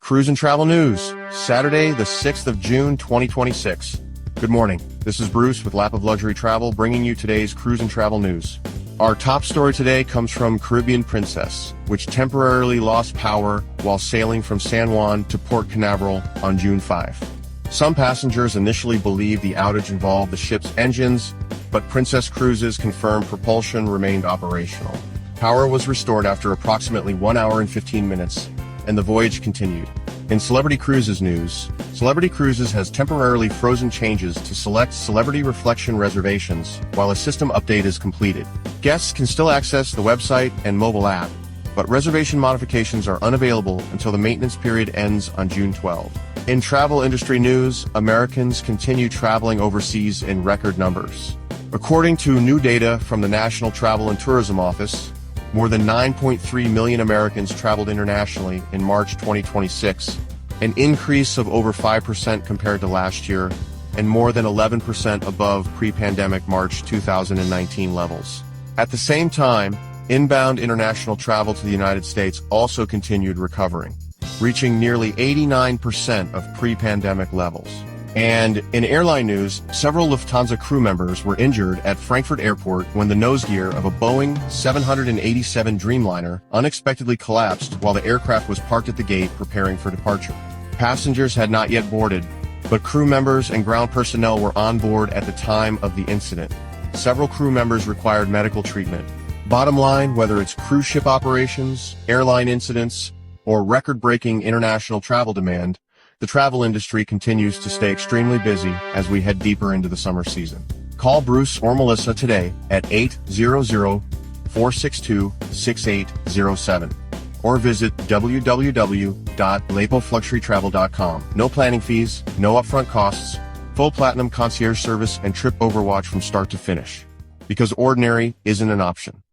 Cruise and Travel News, Saturday, the 6th of June, 2026. Good morning. This is Bruce with Lap of Luxury Travel, bringing you today's cruise and travel news. Our top story today comes from Caribbean Princess, which temporarily lost power while sailing from San Juan to Port Canaveral on June 5. Some passengers initially believed the outage involved the ship's engines, but Princess Cruises confirmed propulsion remained operational. Power was restored after approximately 1 hour and 15 minutes, and the voyage continued. In Celebrity Cruises news, Celebrity Cruises has temporarily frozen changes to select Celebrity Reflection reservations while a system update is completed. Guests can still access the website and mobile app, but reservation modifications are unavailable until the maintenance period ends on June 12. In travel industry news, Americans continue traveling overseas in record numbers. According to new data from the National Travel and Tourism Office, more than 9.3 million Americans traveled internationally in March 2026, an increase of over 5% compared to last year, and more than 11% above pre-pandemic March 2019 levels. At the same time, inbound international travel to the United States also continued recovering, reaching nearly 89% of pre-pandemic levels. And in airline news, several Lufthansa crew members were injured at Frankfurt Airport when the nose gear of a Boeing 787 Dreamliner unexpectedly collapsed while the aircraft was parked at the gate preparing for departure. Passengers had not yet boarded, but crew members and ground personnel were on board at the time of the incident. Several crew members required medical treatment. Bottom line, whether it's cruise ship operations, airline incidents, or record-breaking international travel demand, the travel industry continues to stay extremely busy as we head deeper into the summer season. Call Bruce or Melissa today at 800-462-6807 or visit www.lapofluxurytravel.com. No planning fees, no upfront costs, full platinum concierge service and trip overwatch from start to finish. Because ordinary isn't an option.